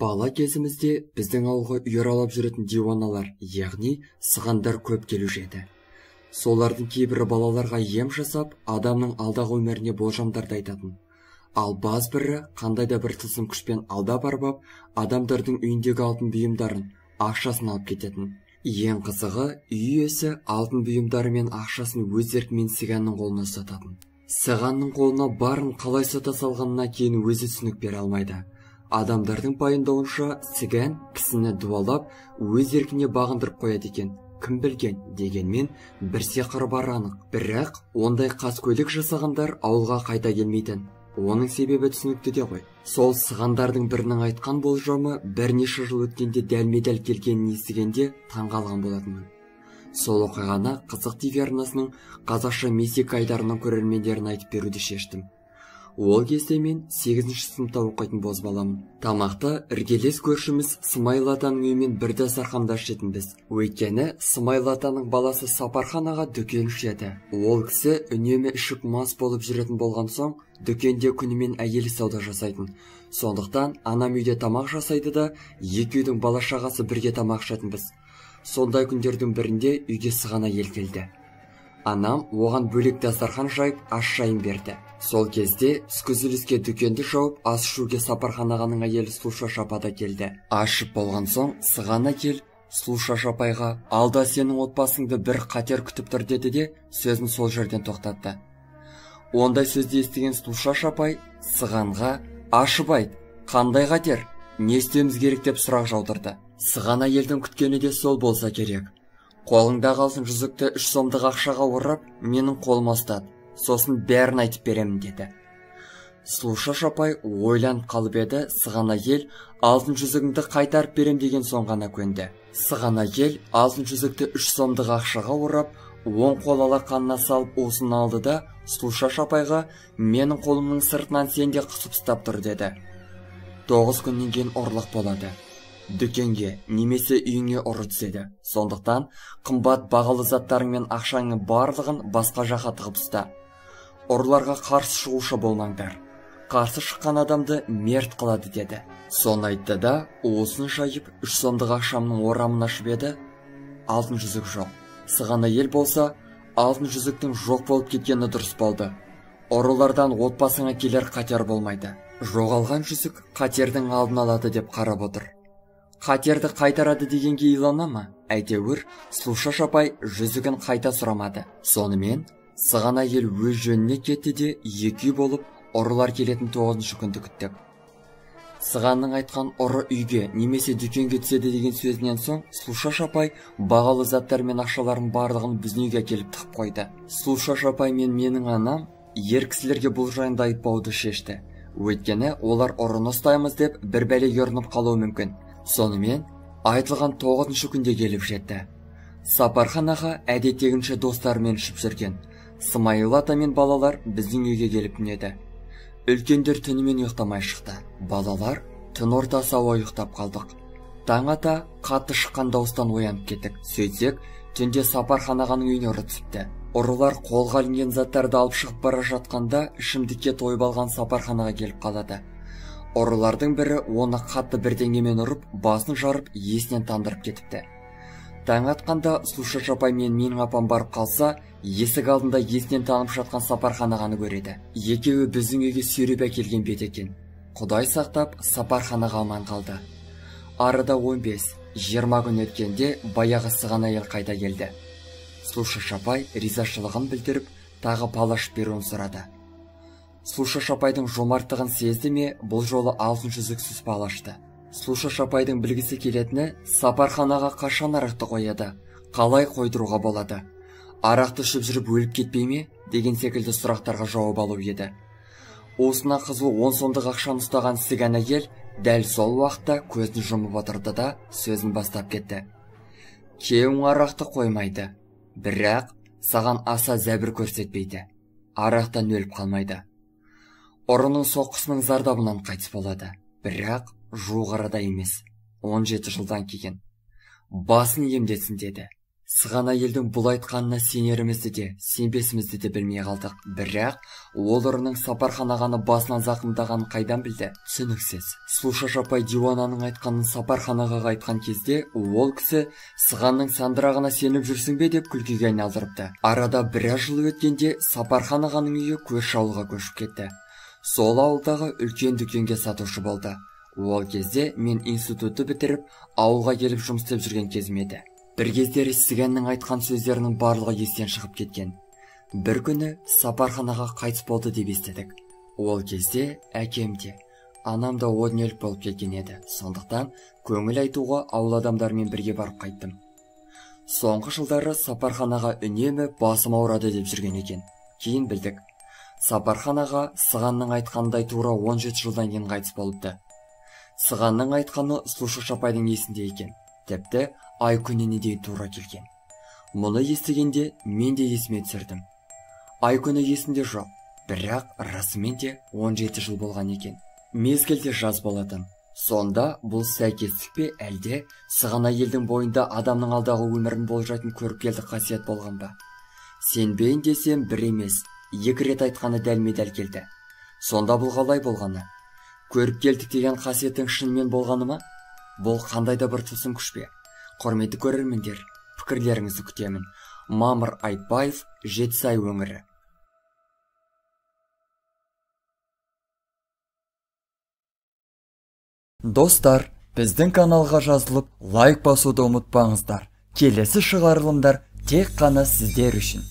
Бала кезімізде біздің ауылға үйіралап жүретін диуаналар, яғни сығандар көп келуші еді. Солардың кейбірі балаларға ем жасап, адамның алдағы өміріне болжамдарды айтатын. Ал баз бірі қандай да бір тылсым күшпен алдап арбап, адамдардың үйіндегі алтын бұйымдарын, ақшасын алып кететін. Ең қызығы, үй иесі алтын бұйымдары мен ақшасын өз еркімен сығанның қолына сататын. Сығанның қолына барын қалай сата салғанына кейін өзі түсінік бере алмайды. Адамдардың пайымдауынша сіган кісіні дуалап, өз еркіне бағындырып қояды екен. Кім білген дегенмен бір сиқыр бар анық. Бірақ ондай қаскөйлік жасағандар ауылға қайта келмейтін. Оның себебі түсінікті де ғой. Сол сығандардың бірінің айтқан болжамы бірнеше жыл өткенде дәлме-дәл келгенін естігенде таңғалған болатынмын. Сол оқиғаны Қызық ТV арнасының қазақша мистика айдарының көрермендеріне айтып беруді шештім. Ол кезде мен 8-ші сыныпта оқитын бозбаламын. Тамақты іргелес көршіміз Смайыл атаның үйімен бір дастарханда ішетінбіз. Өйткені Смайыл атаның баласы Сапархан аға дүкенші еді. Ол кісі үнемі ішіп мас болып жүретін болған соң, дүкенде күнімен әйелі сауда жасайтын. Сондықтан анам үйде тамақ жасайды да, екі үйдің бала шағасы бірге тамақ ішетінбіз. Сондай күндердің бірінде үйге сыған әйел келді. Анам оған бөлек дастархан жайып, ас шайын берді. Сол кезде түскі дүкенді жауып, ас ішуге Сапархан ағаның әйелі Сұлушаш апа да келді. Ашып болған соң сыған әйел Сұлушаш апайға алда сенің отбасыңды бір қатер күтіп тұр деді де, сөзін сол жерден тоқтатты. Ондай сөзді естіген Сұлушаш апай сығанға ашып айт, қандай қатер, не істеуіміз керек деп сұрақ жаудырды. Сыған әйелдің күткені де сол болса керек. Қолыңдағы алтын жүзікті 3 сомдық ақшаға орап, менің қолыма ұстат, сосын бәрін айтып беремін деді. Сұлушаш апай ойланып қалып еді, сыған әйел алтын жүзігіңді қайтарып берем деген соң ғана көнді. Сыған әйел алтын жүзікті 3 сомдық ақшаға орап, оң қол алақанына салып уысын алды да, Сұлушаш апайға менің қолымның сыртынан сенде қысып ұстап тұр деді. 9 күннен кейін ұрлық болады. Дүкенге немесе үйіңе ұры түседі. Сондықтан қымбат бағалы заттарың мен ақшаңның барлығын басқа жаққа тығып ұста. Ұрыларға қарсы шығушы болмаңдар. Қарсы шыққан адамды мерт қылады деді. Соны айтты да, уысын жайып 3 сомдық ақшамның орамын ашып еді, алтын жүзік жоқ. Сыған әйел болса, алтын жүзіктің жоқ болып кеткені дұрыс болды. Ұрылардан отбасыңа келер қатер болмайды. Жоғалған жүзік қатердің алдын алады деп қарап отыр. Қатерді қайтарады дегенге илана ма? Әйтеуір, Сұлушаш апай жүзігін қайта сұрамады. Сонымен, сыған әйел өз жөніне кетті де, екі үй болып, ұрылар келетін 9-шы күнді күттік. Сығанның айтқан ұры үйге немесе дүкенге түседі деген сөзінен соң, Сұлушаш апай бағалы заттар мен ақшаларын барлығын біздің үйге келіп тығып қойды. Сұлушаш апай мен менің анам ер кісілерге бұл жайында айтпауды шешті. Өйткені олар ұрыны ұстаймыз деп бір бәлеге ұрынып қалуы мүмкін. Сонымен, айтылған 9-шы күнде келіп жетті. Сапархан аға әдеттегінше достарымен ішіп жүрген. Смайыл ата мен балалар біздің үйге келіп түнеді. Үлкендер түнімен ұйықтамай шықты. Балалар түн ортасы ауа ұйықтап қалдық. Таң ата қатты шыққан дауыстан оянып кеттік. Сөйтсек, түнде Сапархан ағаның үйіне ұры түсіпті. Ұрылар қолға ілінген заттарды алып шығып бара жатқанда, ішімдікке тойып алған Сапархан аға келіп қалады. Ұрылардың бірі оны қатты бірдеңемен ұрып, басын жарып, есінен тандырып кетіпті. Таң атқанда Сұлушаш апай мен менің апам барып қалса, есік алдында есінен танып жатқан Сапархан ағаны көреді. Екеуі біздің үйге сүйреп әкелген бет екен. Құдай сақтап, Сапархан аға аман қалды. Арада 15-20 күн өткенде баяғы сыған әйел қайта келді. Сұлушаш апай ризашылығын білдіріп, тағы палаш беруін сұрады. Сұлушаш апайдың жомарттығын сезді ме, бұл жолы алтын жүзіксіз палашты. Сұлушаш апайдың білгісі келетіні, Сапархан аға қашан арақты қояды, қалай қойдыруға болады, арақты ішіп жүріп өліп кетпей ме деген секілді сұрақтарға жауап алу еді. Осына қызыл 10 сомдық ақшаны ұстаған сыған әйел дәл сол уақытта көзін жұмып отырды да сөзін бастап кетті. Кеуің арақты қоймайды, бірақ саған аса зәбір көрсетпейді, арақтан өліп қалмайды. Ұрының соққысының зардабынан қайтыс болады, бірақ жуық арада емес, 17 жылдан кейін. Басын емдетсін деді. Сығана елдің бұл айтқанына сенерімізді де, сенбесімізді де білмей қалдық. Бірақ ол ұрының Сапархан басынан зақымдағанын қайдан білді? Түсініксіз. Сұлуша апай Диуананың айтқанын Сапархан ағаға айтқан кезде, ол кісі Сығанның сандырағына сеніп жүрсің бе деп күлкіге айналдырыпты. Арада біраз жыл өткенде Сапархан ағаның үйі көрші ауылға көшіп кетті. Сол ауылдағы үлкен дүкенге сатушы болды. Ол кезде мен институтты бітіріп, ауылға келіп жұмыс істеп жүрген кезім еді. Бір кездері Сігеннің айтқан сөздерінің барлығы естен шығып кеткен. Бір күні Сапархан аға қайтыс болды деп естідік. Ол кезде әкем де, анам да о дүниелік болып кеткен еді. Сондықтан көңіл айтуға ауыл адамдарымен бірге барып қайттым. Соңғы жылдары Сапархан аға үнемі басым ауырады деп жүрген екен. Кейін білдік. Сапархан аға Сығанның айтқанындай тура 17 жылдан кейін қайтыс болыпты. Сығанның айтқаны Сұлуша апайдың есінде екен. Тіпті ай күніне де тура келген. Мұны естігенде мен де есіме түсірдім. Ай күні есімде жоқ, бірақ расымен де 17 жыл болған екен. Мезгілде жаз болатын. Сонда бұл сәйкестік пе әлде Сығана елдің бойында адамның алдағы өмірін болжайтын көріпкелдік қасиет болған ба? Сенбейін десем бір емес, 2 рет айтқаны дәлме-дәл келді. Сонда бұл қалай болғаны? Көріпкелдік деген қасиеттің шынымен болғаны ма? Бұл қандай да бір тылсым күш пе? Құрметті көрермендер, пікірлеріңізді күтемін. Мамыр Айтбаев, Жетісай өңірі. Достар, біздің каналға жазылып, лайк басуды ұмытпаңыздар. Келесі шығарылымдар тек қана сіздер үшін.